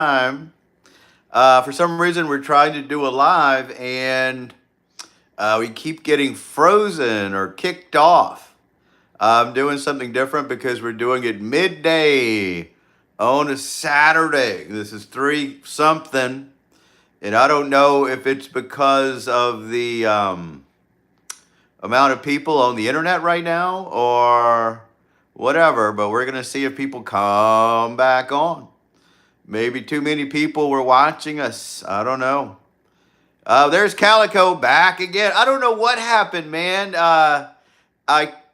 time. For some reason, we're trying to do a live and we keep getting frozen or kicked off. I'm doing something different because we're doing it midday on a Saturday. This is 3 something. And I don't know if it's because of the amount of people on the internet right now or whatever, but we're going to see if people come back on. Maybe too many people were watching us. I don't know. There's Calico back again. I don't know what happened, man.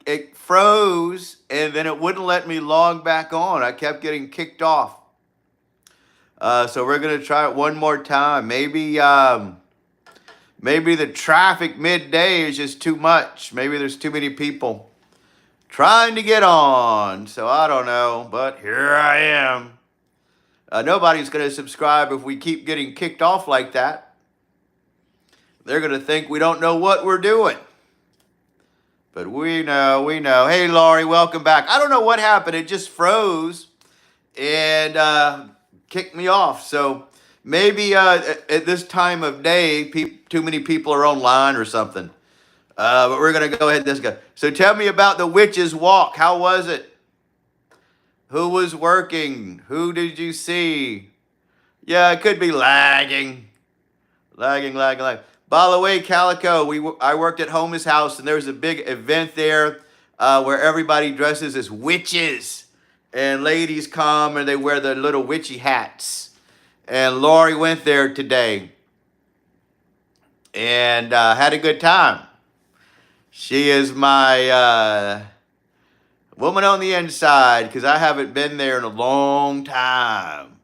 It froze and then it wouldn't let me log back on. I kept getting kicked off. So we're gonna try it one more time. Maybe the traffic midday is just too much. Maybe there's too many people trying to get on. So I don't know, but here I am. Nobody's going to subscribe if we keep getting kicked off like that. They're going to think we don't know what we're doing. But we know. Hey, Laurie, welcome back. I don't know what happened. It just froze and kicked me off. So maybe at this time of day, too many people are online or something. But we're going to go ahead and this go. So tell me about the Witch's Walk. How was it? Who was working? Who did you see? Yeah, it could be lagging. By the way, Calico, I worked at Home's house, and there was a big event there where everybody dresses as witches. And ladies come, and they wear their little witchy hats. And Lori went there today and had a good time. She is my... woman on the inside, because I haven't been there in a long time.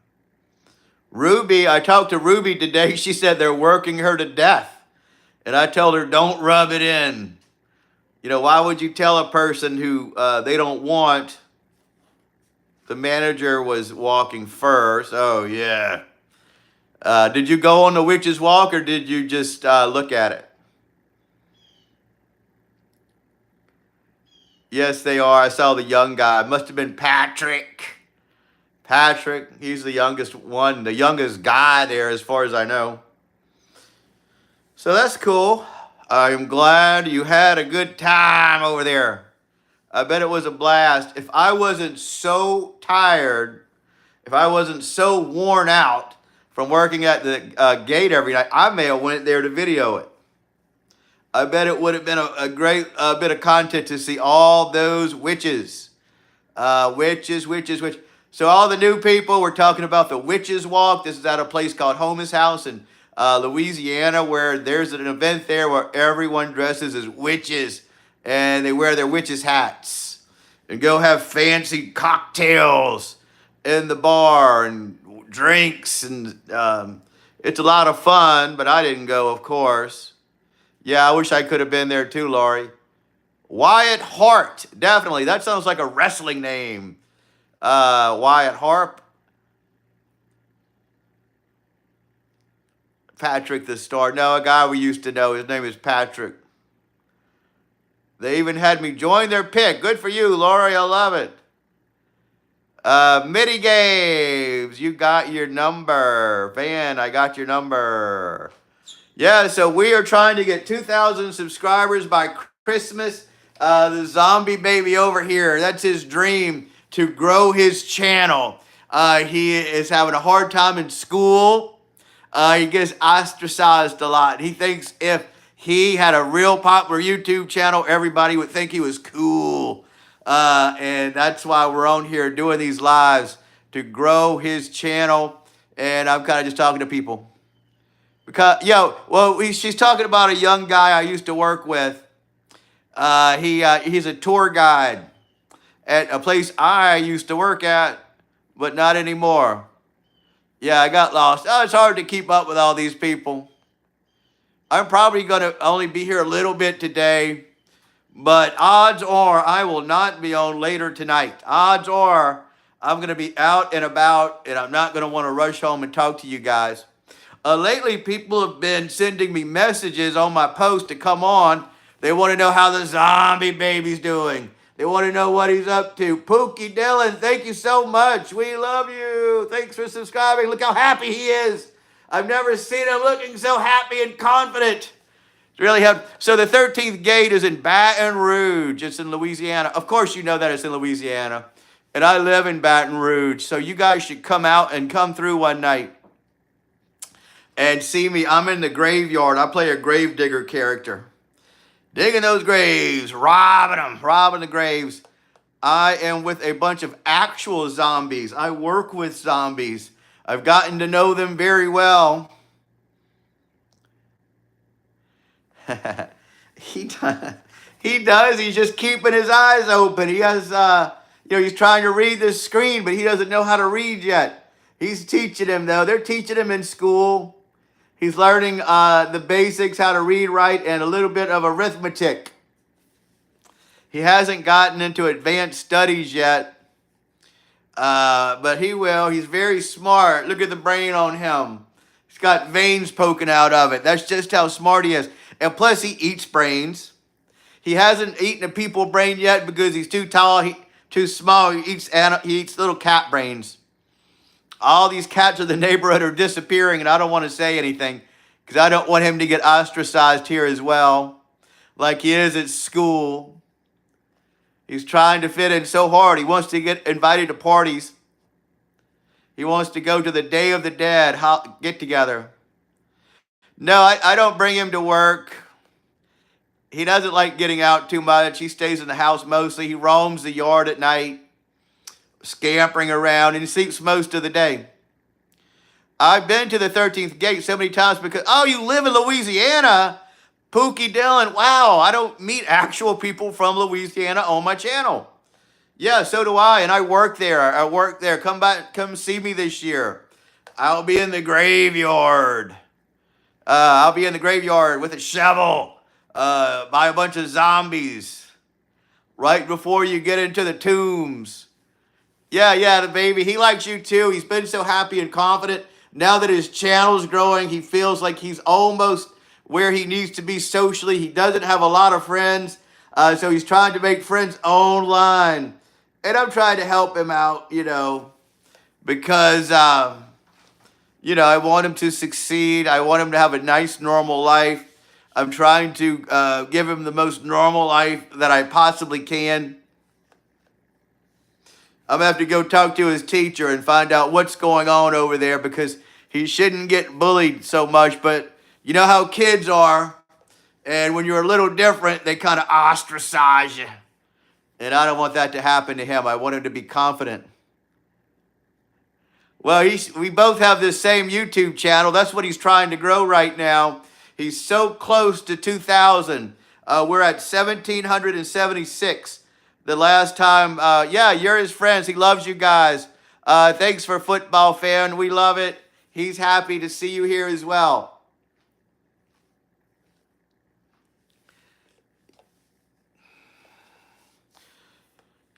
Ruby, I talked to Ruby today. She said they're working her to death. And I told her, don't rub it in. You know, why would you tell a person who they don't want? The manager was walking first. Oh, yeah. Did you go on the Witch's Walk or did you just look at it? Yes, they are. I saw the young guy. It must have been Patrick. Patrick, he's the youngest one, the youngest guy there as far as I know. So that's cool. I'm glad you had a good time over there. I bet it was a blast. If I wasn't so tired, if I wasn't so worn out from working at the gate every night, I may have went there to video it. I bet it would have been a great bit of content to see all those witches. Witches. So all the new people, we're talking about the Witch's Walk. This is at a place called Home's House in Louisiana, where there's an event there where everyone dresses as witches. And they wear their witches' hats. And go have fancy cocktails in the bar and drinks. And it's a lot of fun, but I didn't go, of course. Yeah, I wish I could have been there too, Laurie. Wyatt Hart, definitely. That sounds like a wrestling name. Wyatt Harp. Patrick the Star. No, a guy we used to know. His name is Patrick. They even had me join their pick. Good for you, Laurie. I love it. Mitty Games, you got your number. Van, I got your number. Yeah, so we are trying to get 2,000 subscribers by Christmas. The zombie baby over here, that's his dream, to grow his channel. He is having a hard time in school. He gets ostracized a lot. He thinks if he had a real popular YouTube channel, everybody would think he was cool. And that's why we're on here doing these lives, to grow his channel. And I'm kind of just talking to people. Because, she's talking about a young guy I used to work with. He's a tour guide at a place I used to work at, but not anymore. Yeah, I got lost. Oh, it's hard to keep up with all these people. I'm probably going to only be here a little bit today, but odds are I will not be on later tonight. Odds are I'm going to be out and about, and I'm not going to want to rush home and talk to you guys. Lately, people have been sending me messages on my post to come on. They want to know how the zombie baby's doing. They want to know what he's up to. Pookie Dillon, thank you so much. We love you. Thanks for subscribing. Look how happy he is. I've never seen him looking so happy and confident. Really have. So the 13th gate is in Baton Rouge. It's in Louisiana. Of course, you know that it's in Louisiana. And I live in Baton Rouge. So you guys should come out and come through one night and see me. I'm in the graveyard. I play a grave digger character. Digging those graves, robbing them, robbing the graves. I am with a bunch of actual zombies. I work with zombies. I've gotten to know them very well. He does. He does. He's just keeping his eyes open. He has, he's trying to read this screen, but he doesn't know how to read yet. He's teaching him, though. They're teaching him in school. He's learning the basics, how to read, write, and a little bit of arithmetic. He hasn't gotten into advanced studies yet, but he will. He's very smart. Look at the brain on him. He's got veins poking out of it. That's just how smart he is. And plus, he eats brains. He hasn't eaten a people brain yet because he's too tall, too small. He eats little cat brains. All these cats in the neighborhood are disappearing, and I don't want to say anything because I don't want him to get ostracized here as well, like he is at school. He's trying to fit in so hard. He wants to get invited to parties. He wants to go to the Day of the Dead get-together. No, I don't bring him to work. He doesn't like getting out too much. He stays in the house mostly. He roams the yard at night, scampering around, and he sleeps most of the day. I've been to the 13th gate so many times because, oh, you live in Louisiana? Pookie Dillon, wow, I don't meet actual people from Louisiana on my channel. Yeah, so do I, and I work there. Come see me this year. I'll be in the graveyard. I'll be in the graveyard with a shovel by a bunch of zombies right before you get into the tombs. Yeah, the baby. He likes you too. He's been so happy and confident. Now that his channel's growing, he feels like he's almost where he needs to be socially. He doesn't have a lot of friends, so he's trying to make friends online. And I'm trying to help him out, because, I want him to succeed. I want him to have a nice, normal life. I'm trying to give him the most normal life that I possibly can. I'm going to have to go talk to his teacher and find out what's going on over there because he shouldn't get bullied so much. But you know how kids are. And when you're a little different, they kind of ostracize you. And I don't want that to happen to him. I want him to be confident. Well, we both have this same YouTube channel. That's what he's trying to grow right now. He's so close to 2,000. We're at 1,776. The last time, you're his friends. He loves you guys. Thanks for Football Fan. We love it. He's happy to see you here as well.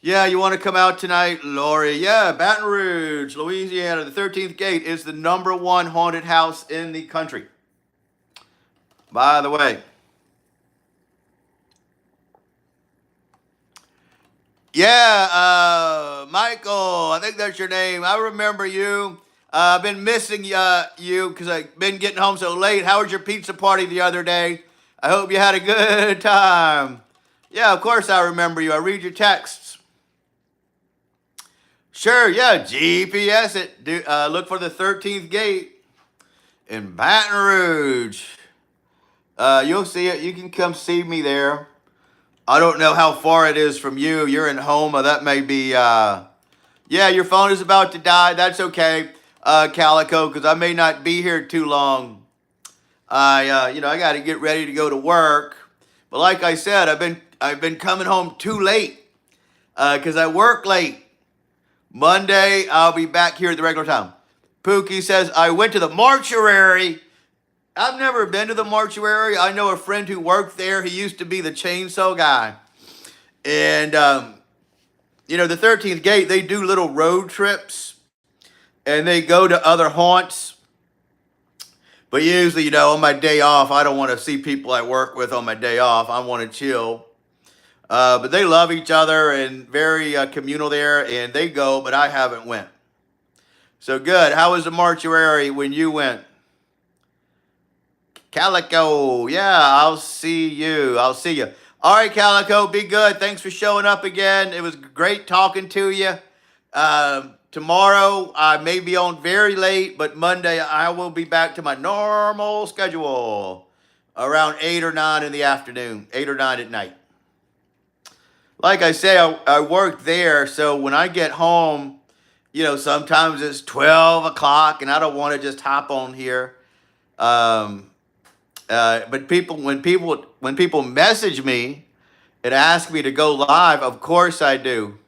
Yeah, you want to come out tonight, Lori? Yeah, Baton Rouge, Louisiana. The 13th Gate is the #1 haunted house in the country. By the way. Yeah, Michael, I think that's your name. I remember you. I've been missing you because I've been getting home so late. How was your pizza party the other day? I hope you had a good time. Yeah, of course I remember you. I read your texts. Sure, yeah, GPS it. Look for the 13th Gate in Baton Rouge. You'll see it. You can come see me there. I don't know how far it is from you. You're in Houma. That may be, yeah, your phone is about to die. That's okay, Calico, because I may not be here too long. I got to get ready to go to work. But like I said, I've been coming home too late because I work late. Monday, I'll be back here at the regular time. Pookie says, I went to the mortuary. I've never been to the mortuary. I know a friend who worked there. He used to be the chainsaw guy. And, the 13th Gate, they do little road trips. And they go to other haunts. But usually, on my day off, I don't want to see people I work with on my day off. I want to chill. But they love each other and very communal there, and they go, but I haven't went. So good. How was the mortuary when you went? Calico, yeah, I'll see you. I'll see you. All right, Calico, be good. Thanks for showing up again. It was great talking to you. Tomorrow I may be on very late, but Monday I will be back to my normal schedule around 8 or 9 in the afternoon, 8 or 9 at night. Like I say, I work there, so when I get home, sometimes it's 12 o'clock and I don't want to just hop on here. But when people message me and ask me to go live, of course I do.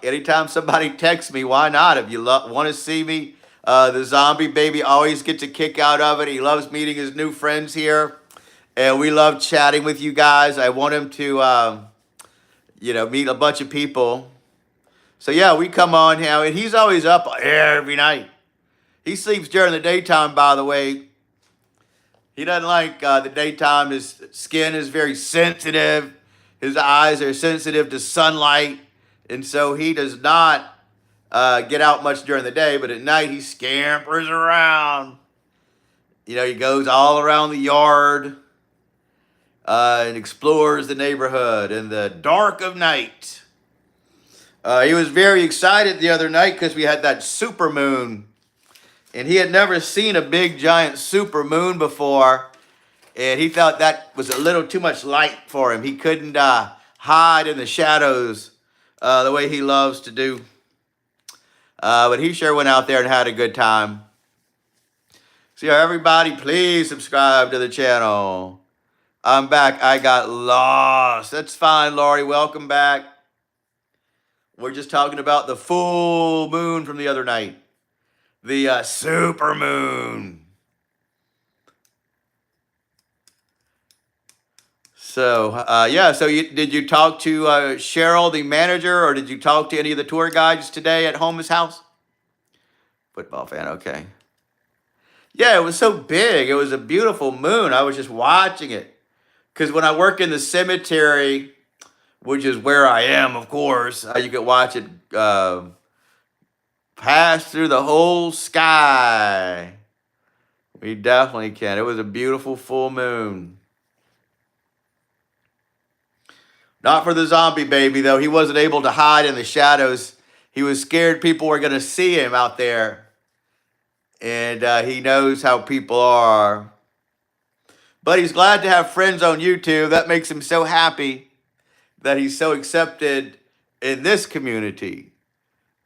Anytime somebody texts me, why not? If you want to see me, the zombie baby always gets a kick out of it. He loves meeting his new friends here, and we love chatting with you guys. I want him to, meet a bunch of people. So yeah, we come on now, and he's always up every night. He sleeps during the daytime, by the way. He doesn't like the daytime. His skin is very sensitive. His eyes are sensitive to sunlight. And so he does not get out much during the day. But at night, he scampers around. He goes all around the yard and explores the neighborhood in the dark of night. He was very excited the other night because we had that super moon. And he had never seen a big, giant super moon before. And he thought that was a little too much light for him. He couldn't hide in the shadows the way he loves to do. But he sure went out there and had a good time. So everybody, please subscribe to the channel. I'm back. I got lost. That's fine, Laurie. Welcome back. We're just talking about the full moon from the other night. The super moon. So, did you talk to Cheryl, the manager, or did you talk to any of the tour guides today at Home's house? Football fan, okay. Yeah, it was so big. It was a beautiful moon. I was just watching it. Because when I work in the cemetery, which is where I am, of course, you could watch it pass through the whole sky. We definitely can. It was a beautiful full moon. Not for the zombie baby, though. He wasn't able to hide in the shadows. He was scared people were going to see him out there. And he knows how people are. But he's glad to have friends on YouTube. That makes him so happy that he's so accepted in this community.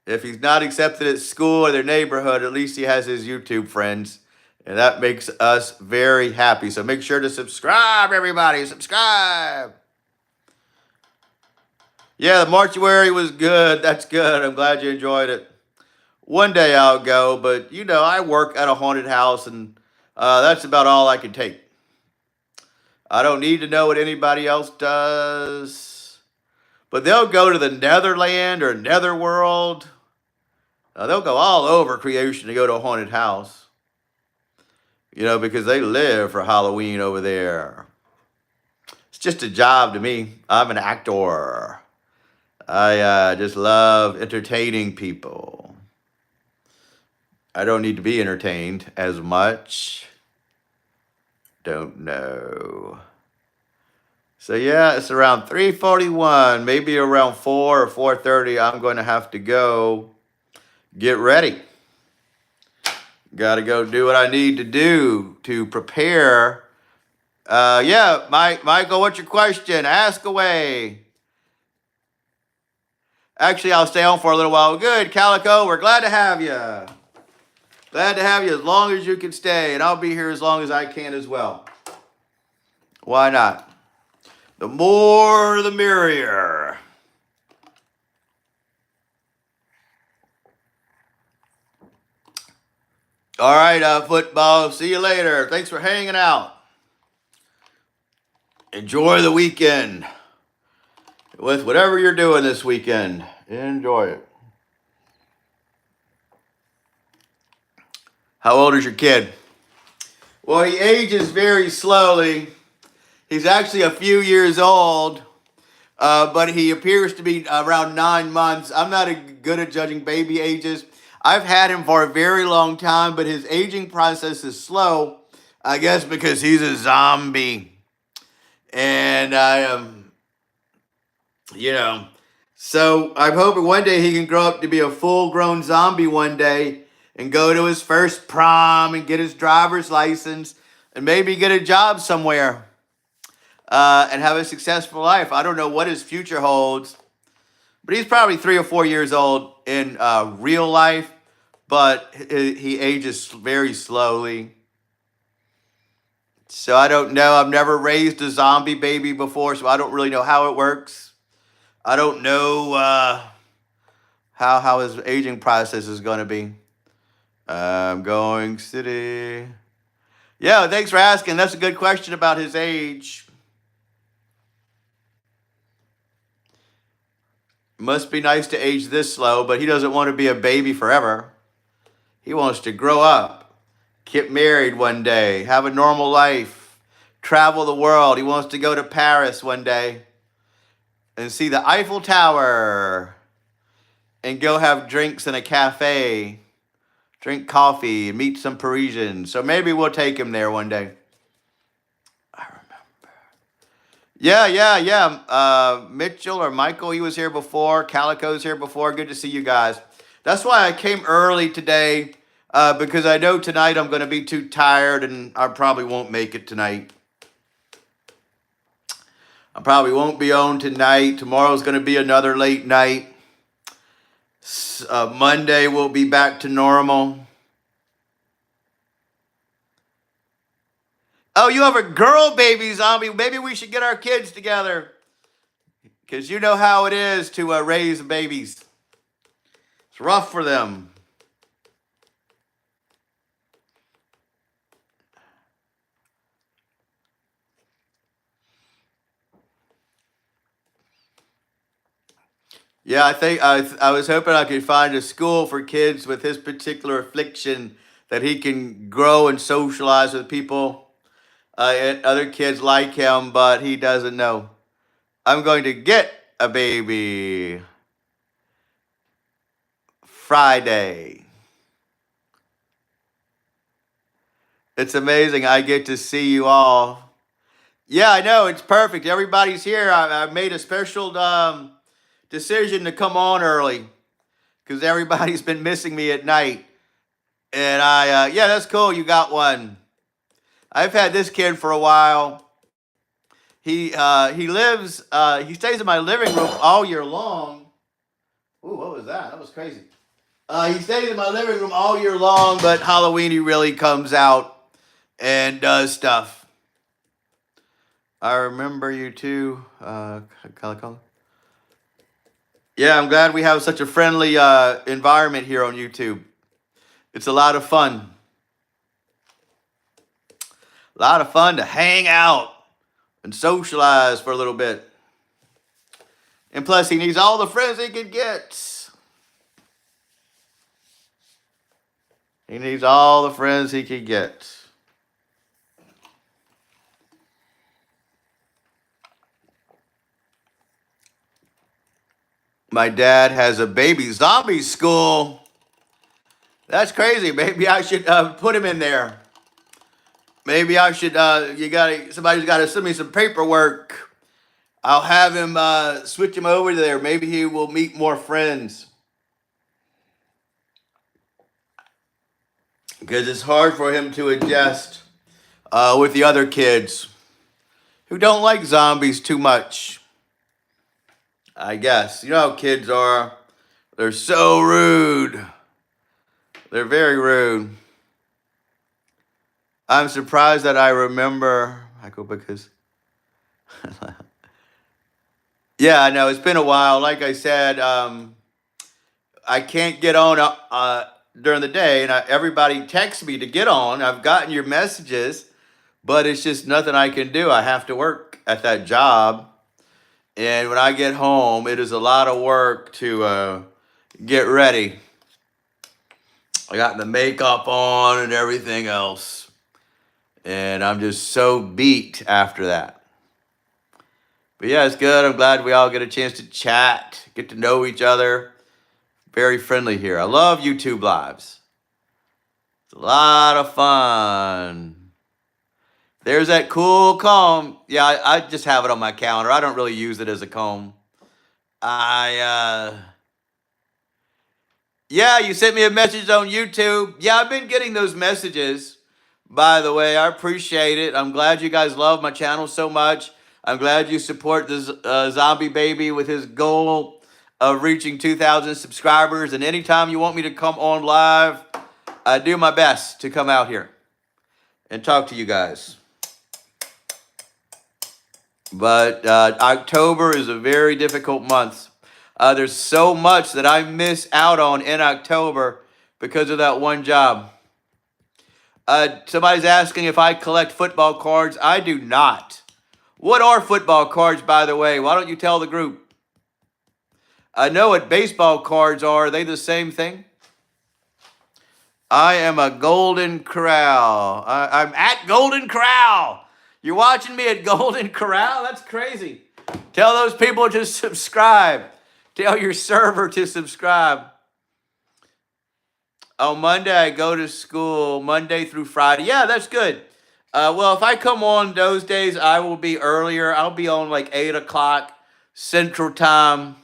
If he's not accepted at school or their neighborhood, at least he has his YouTube friends. And that makes us very happy. So make sure to subscribe, everybody. Subscribe. Yeah, the mortuary was good. That's good. I'm glad you enjoyed it. One day I'll go, but I work at a haunted house, and that's about all I can take. I don't need to know what anybody else does. But they'll go to the Netherland or Netherworld. They'll go all over creation to go to a haunted house. Because they live for Halloween over there. It's just a job to me. I'm an actor. I just love entertaining people. I don't need to be entertained as much. Don't know. So yeah, it's around 3:41, maybe around 4 or 4:30. I'm going to have to go get ready. Got to go do what I need to do to prepare. Michael, what's your question? Ask away. Actually, I'll stay on for a little while. Good, Calico, we're glad to have you. Glad to have you as long as you can stay, and I'll be here as long as I can as well. Why not? The more, the merrier. All right, football. See you later. Thanks for hanging out. Enjoy the weekend. With whatever you're doing this weekend, enjoy it. How old is your kid? Well, he ages very slowly. He's actually a few years old. but he appears to be around 9 months. I'm not good at judging baby ages. I've had him for a very long time, but his aging process is slow, I guess because he's a zombie. And I am, you know, so I'm hoping one day he can grow up to be a full grown zombie one day and go to his first prom and get his driver's license and maybe get a job somewhere and have a successful life. I don't know what his future holds, but he's probably 3 or 4 years old in real life, but he ages very slowly. So I don't know. I've never raised a zombie baby before, so I don't really know how it works. I don't know how his aging process is going to be. I'm going city. Yeah, thanks for asking. That's a good question about his age. Must be nice to age this slow, but he doesn't want to be a baby forever. He wants to grow up, get married one day, have a normal life, travel the world. He wants to go to Paris one day and see the Eiffel Tower and go have drinks in a cafe, drink coffee, and meet some Parisians. So maybe we'll take him there one day. I remember. Yeah. Mitchell or Michael, he was here before. Calico's here before. Good to see you guys. That's why I came early today, because I know tonight I'm going to be too tired and I probably won't make it tonight. I probably won't be on tonight. Tomorrow's going to be another late night. Monday we'll be back to normal. Oh, you have a girl baby zombie. Maybe we should get our kids together. Because you know how it is to raise babies. It's rough for them. Yeah, I think I was hoping I could find a school for kids with his particular affliction that he can grow and socialize with people and other kids like him, but he doesn't know. I'm going to get a baby Friday. It's amazing. I get to see you all. Yeah, I know. It's perfect. Everybody's here. I made a special decision to come on early because everybody's been missing me at night. And yeah, that's cool. You got one. I've had this kid for a while. He lives, he stays in my living room all year long. Ooh, what was that? That was crazy. He stays in my living room all year long, but Halloween he really comes out and does stuff. I remember you too, Calico. Yeah, I'm glad we have such a friendly environment here on YouTube. It's a lot of fun. A lot of fun to hang out and socialize for a little bit. And plus, he needs all the friends he can get. He needs all the friends he can get. My dad has a baby zombie school. That's crazy. Maybe I should put him in there. Maybe I should. Somebody's got to send me some paperwork. I'll have him switch him over there. Maybe he will meet more friends. Because it's hard for him to adjust with the other kids who don't like zombies too much. I guess. You know how kids are. They're so rude. They're very rude. I'm surprised that I remember, Michael, because... yeah, I know. It's been a while. Like I said, I can't get on during the day, and everybody texts me to get on. I've gotten your messages, but it's just nothing I can do. I have to work at that job. And when I get home, it is a lot of work to get ready. I got the makeup on and everything else. And I'm just so beat after that. But yeah, it's good. I'm glad we all get a chance to chat, get to know each other. Very friendly here. I love YouTube Lives. It's a lot of fun. There's that cool comb. Yeah, I just have it on my counter. I don't really use it as a comb. Yeah, you sent me a message on YouTube. Yeah, I've been getting those messages. By the way, I appreciate it. I'm glad you guys love my channel so much. I'm glad you support this zombie baby with his goal of reaching 2,000 subscribers. And anytime you want me to come on live, I do my best to come out here and talk to you guys. But October is a very difficult month. There's so much that I miss out on in October because of that one job. Somebody's asking if I collect football cards. I do not. What are football cards, by the way? Why don't you tell the group? I know what baseball cards are. Are they the same thing? I am a Golden Corral. I'm at Golden Corral. You're watching me at Golden Corral? That's crazy. Tell those people to subscribe. Tell your server to subscribe. On Monday, I go to school Monday through Friday. Yeah, that's good. Well, if I come on those days, I will be earlier. I'll be on like 8 o'clock Central Time.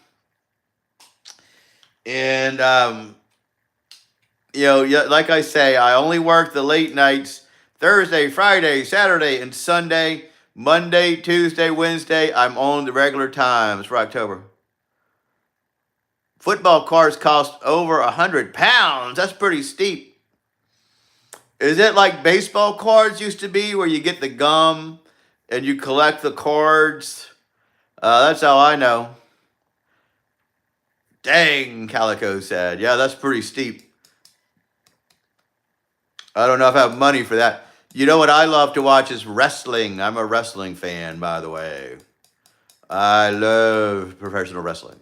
And, like I say, I only work the late nights, Thursday, Friday, Saturday, and Sunday. Monday, Tuesday, Wednesday, I'm on the regular times for October. Football cards cost over 100 pounds. That's pretty steep. Is it like baseball cards used to be where you get the gum and you collect the cards? That's how I know. Dang, Calico said. Yeah, that's pretty steep. I don't know if I have money for that. You know what I love to watch is wrestling. I'm a wrestling fan, by the way. I love professional wrestling.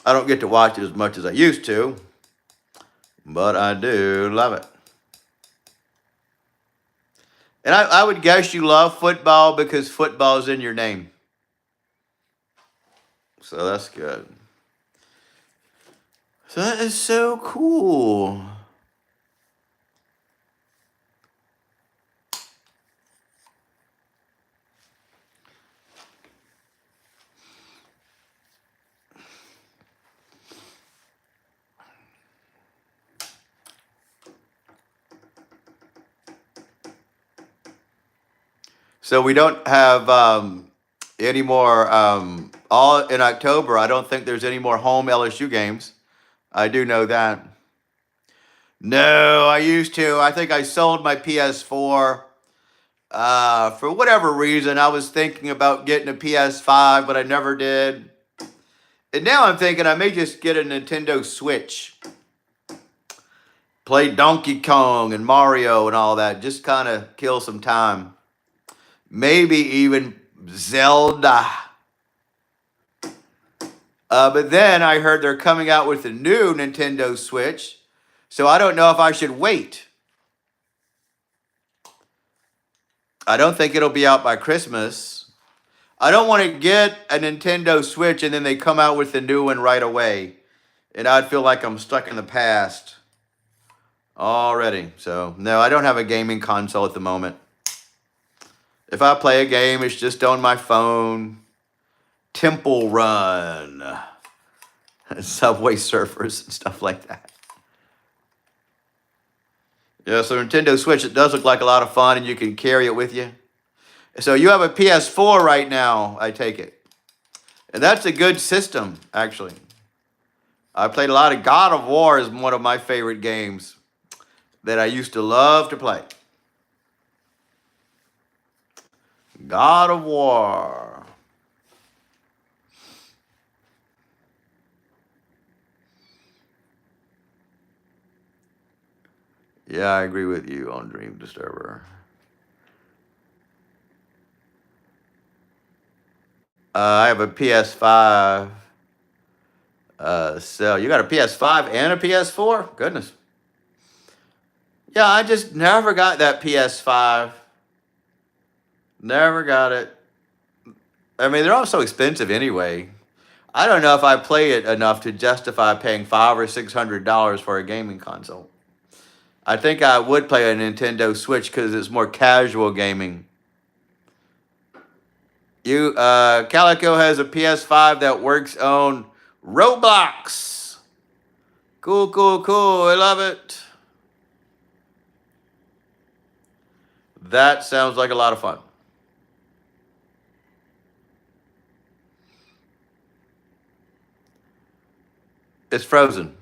I don't get to watch it as much as I used to, but I do love it. And I would guess you love football because football is in your name. So that's good. So that is so cool. So we don't have any more, all in October, I don't think there's any more home LSU games. I do know that. No, I used to. I think I sold my PS4 for whatever reason. I was thinking about getting a PS5, but I never did. And now I'm thinking I may just get a Nintendo Switch. Play Donkey Kong and Mario and all that. Just kind of kill some time. Maybe even Zelda. But then I heard they're coming out with a new Nintendo Switch. So I don't know if I should wait. I don't think it'll be out by Christmas. I don't want to get a Nintendo Switch and then they come out with a new one right away. And I'd feel like I'm stuck in the past already. So no, I don't have a gaming console at the moment. If I play a game, it's just on my phone. Temple Run. Subway Surfers and stuff like that. Yeah, so Nintendo Switch, it does look like a lot of fun and you can carry it with you. So you have a PS4 right now, I take it. And that's a good system, actually. I played a lot of God of War is one of my favorite games that I used to love to play. God of War. Yeah, I agree with you on Dream Disturber. I have a PS5. So you got a PS5 and a PS4? Goodness. Yeah, I just never got that PS5. Never got it. I mean, they're all so expensive anyway. I don't know if I play it enough to justify paying $500 or $600 for a gaming console. I think I would play a Nintendo Switch because it's more casual gaming. Calico has a PS5 that works on Roblox. Cool, cool, cool. I love it. That sounds like a lot of fun. It's frozen.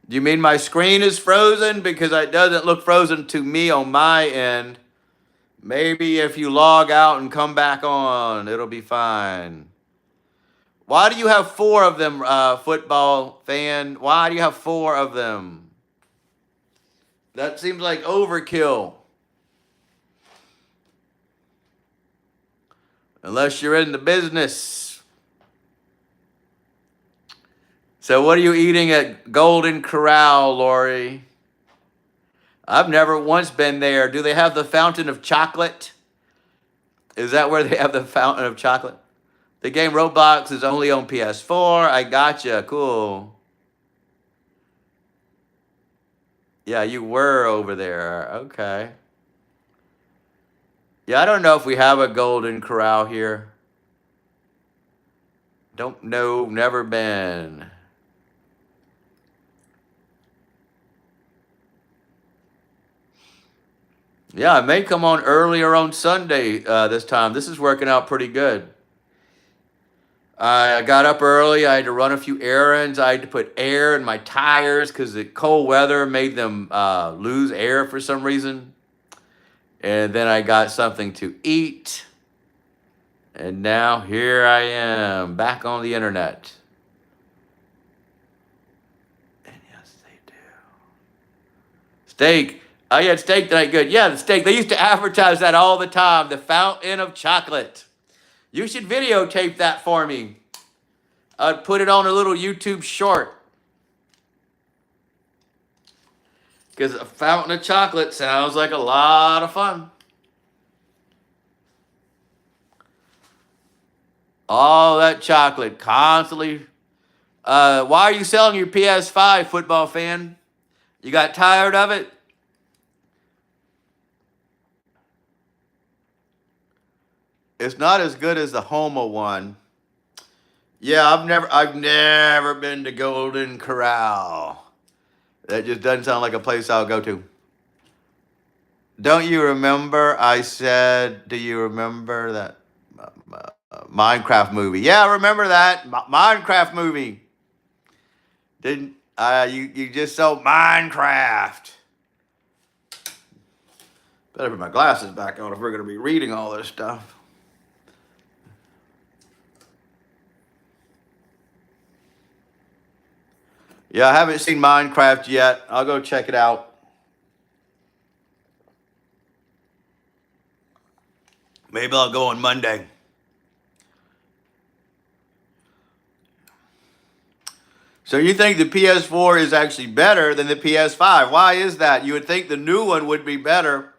Do you mean my screen is frozen? Because it doesn't look frozen to me on my end. Maybe if you log out and come back on, it'll be fine. Why do you have four of them, football fan? Why do you have four of them? That seems like overkill. Unless you're in the business. So what are you eating at Golden Corral, Lori? I've never once been there. Do they have the fountain of chocolate? Is that where they have the fountain of chocolate? The game Roblox is only on PS4. I gotcha. Cool. Yeah, you were over there. Okay. Yeah, I don't know if we have a Golden Corral here. Don't know. Never been. Yeah, I may come on earlier on Sunday this time. This is working out pretty good. I got up early. I had to run a few errands. I had to put air in my tires because the cold weather made them lose air for some reason. And then I got something to eat. And now here I am back on the internet. And yes, they do. Steak. Oh, you had steak tonight. Good. Yeah, the steak. They used to advertise that all the time. The fountain of chocolate. You should videotape that for me. I'd put it on a little YouTube short. Because a fountain of chocolate sounds like a lot of fun. All that chocolate constantly. Why are you selling your PS5, football fan? You got tired of it? It's not as good as the Homa one. Yeah, I've never been to Golden Corral. That just doesn't sound like a place I'll go to. Don't you remember I said, do you remember that Minecraft movie? Yeah, I remember that Minecraft movie. Didn't you just sold Minecraft? Better put my glasses back on if we're going to be reading all this stuff. Yeah, I haven't seen Minecraft yet. I'll go check it out. Maybe I'll go on Monday. So you think the PS4 is actually better than the PS5? Why is that? You would think the new one would be better.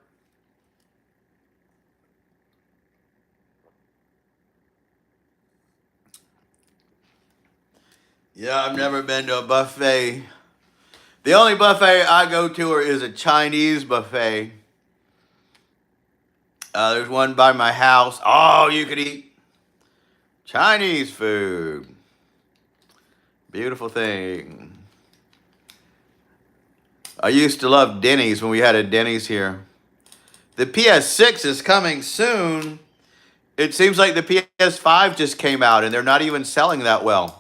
Yeah, I've never been to a buffet. The only buffet I go to is a Chinese buffet. There's one by my house. Oh, you could eat Chinese food. Beautiful thing. I used to love Denny's when we had a Denny's here. The PS6 is coming soon. It seems like the PS5 just came out and they're not even selling that well.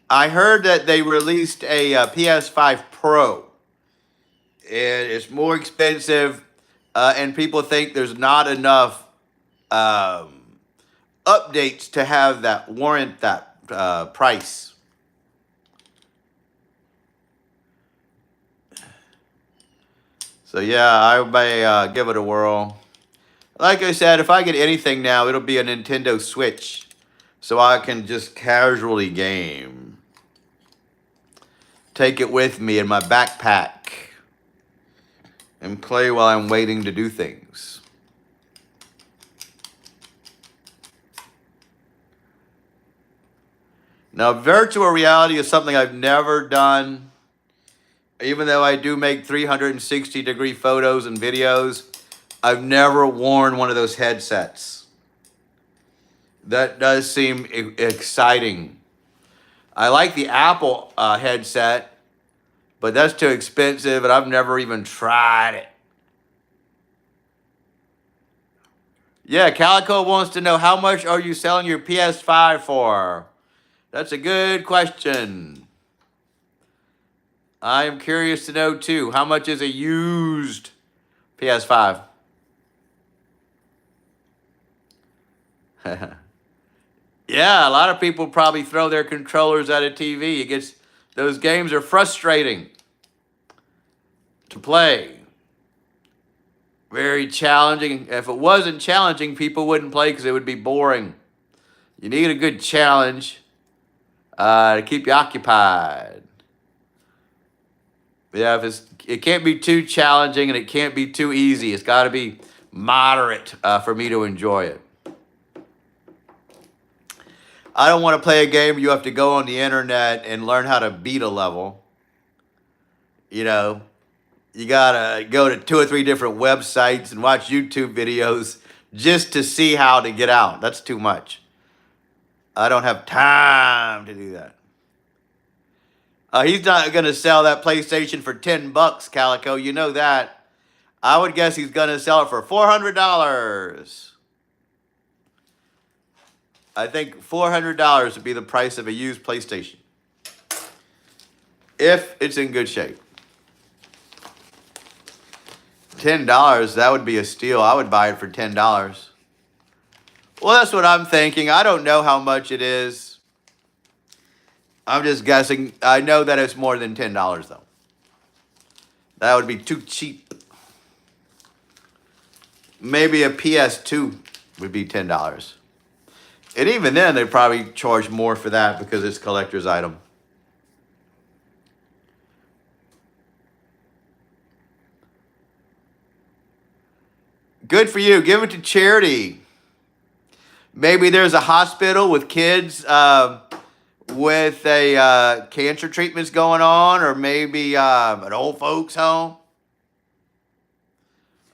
I heard that they released a PS5 Pro. And it's more expensive, and people think there's not enough updates to have that warrant that price. So yeah, I may give it a whirl. Like I said, if I get anything now, it'll be a Nintendo Switch, so I can just casually game. Take it with me in my backpack and play while I'm waiting to do things. Now, virtual reality is something I've never done. Even though I do make 360-degree photos and videos, I've never worn one of those headsets. That does seem exciting. I like the Apple headset, but that's too expensive, and I've never even tried it. Yeah, Calico wants to know, how much are you selling your PS5 for? That's a good question. I am curious to know, too. How much is a used PS5? Yeah, a lot of people probably throw their controllers at a TV. Those games are frustrating to play. Very challenging. If it wasn't challenging, people wouldn't play because it would be boring. You need a good challenge to keep you occupied. Yeah, it can't be too challenging and it can't be too easy. It's got to be moderate for me to enjoy it. I don't want to play a game where you have to go on the internet and learn how to beat a level. You know, you got to go to 2 or 3 different websites and watch YouTube videos just to see how to get out. That's too much. I don't have time to do that. He's not going to sell that PlayStation for $10, Calico. You know that. I would guess he's going to sell it for $400. I think $400 would be the price of a used PlayStation, if it's in good shape. $10, that would be a steal. I would buy it for $10. Well, that's what I'm thinking. I don't know how much it is. I'm just guessing. I know that it's more than $10, though. That would be too cheap. Maybe a PS2 would be $10. And even then, they'd probably charge more for that because it's a collector's item. Good for you. Give it to charity. Maybe there's a hospital with kids with cancer treatments going on, or maybe an old folks home.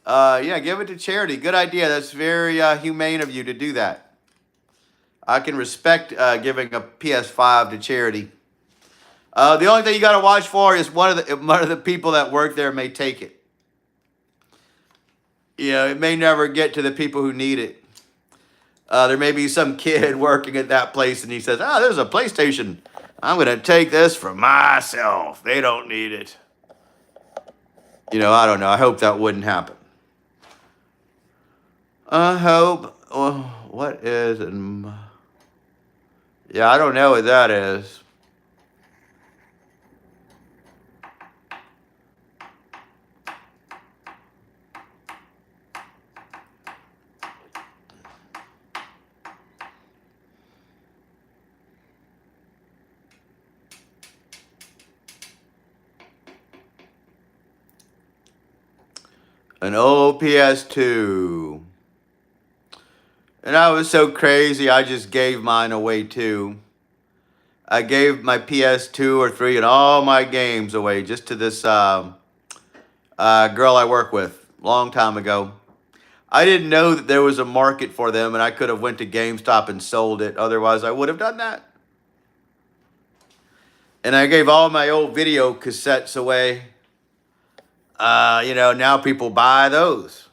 Yeah, give it to charity. Good idea. That's very humane of you to do that. I can respect giving a PS5 to charity. The only thing you got to watch for is one of the people that work there may take it. You know, it may never get to the people who need it. There may be some kid working at that place and he says, "Oh, there's a PlayStation. I'm going to take this for myself. They don't need it." You know, I don't know. I hope that wouldn't happen. I hope. Well, what is it? Yeah, I don't know what that is. An old PS2. And I was so crazy, I just gave mine away too. I gave my PS2 or 3 and all my games away just to this girl I work with long time ago. I didn't know that there was a market for them, and I could have went to GameStop and sold it. Otherwise, I would have done that. And I gave all my old video cassettes away. You know, now people buy those.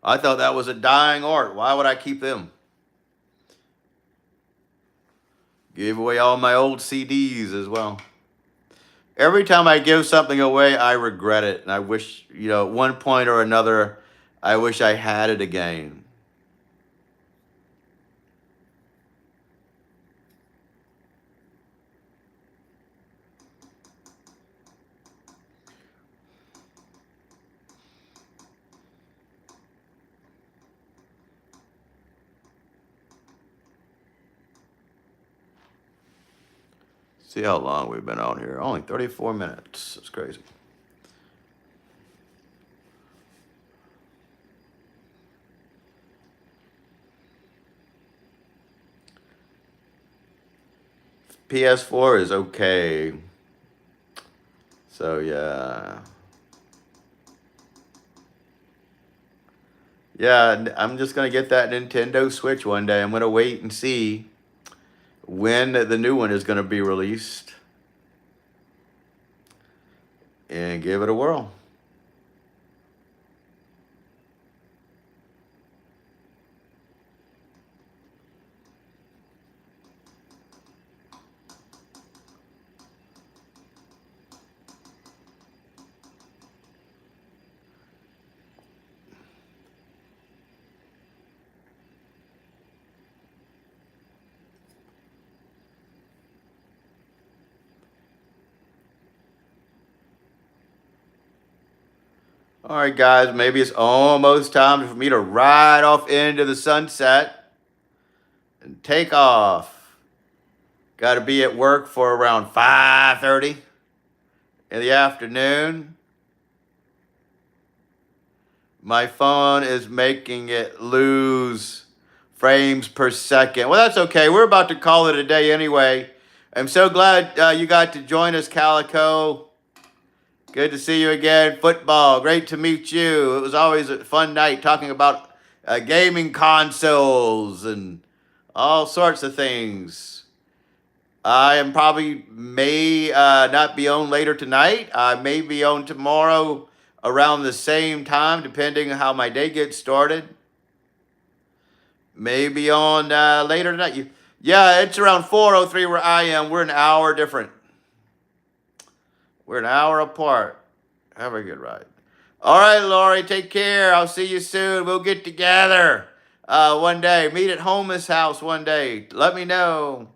I thought that was a dying art. Why would I keep them? Gave away all my old CDs as well. Every time I give something away, I regret it. And I wish, you know, at one point or another, I wish I had it again. See how long we've been on here. Only 34 minutes. That's crazy. PS4 is okay. So yeah. Yeah, I'm just gonna get that Nintendo Switch one day. I'm gonna wait and see when the new one is gonna be released and give it a whirl. All right, guys, maybe it's almost time for me to ride off into the sunset and take off. Got to be at work for around 5:30 in the afternoon. My phone is making it lose frames per second. Well, that's okay. We're about to call it a day anyway. I'm so glad you got to join us, Calico. Good to see you again. Football, great to meet you. It was always a fun night talking about gaming consoles and all sorts of things. I am probably may not be on later tonight. I may be on tomorrow around the same time, depending on how my day gets started. Maybe on later tonight. Yeah, it's around 4:03 where I am. We're an hour different. We're an hour apart. Have a good ride. All right, Lori, take care. I'll see you soon. We'll get together one day. Meet at Homeless House one day. Let me know.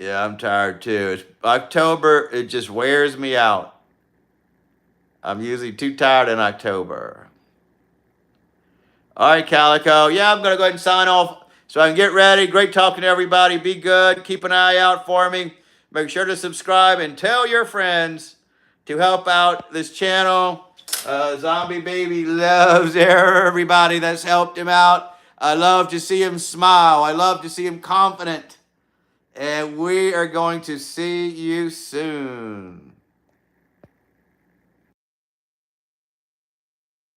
Yeah, I'm tired too. It's October, it just wears me out. I'm usually too tired in October. All right, Calico. Yeah, I'm going to go ahead and sign off so I can get ready. Great talking to everybody. Be good. Keep an eye out for me. Make sure to subscribe and tell your friends to help out this channel. Zombie Baby loves everybody that's helped him out. I love to see him smile. I love to see him confident. And we are going to see you soon.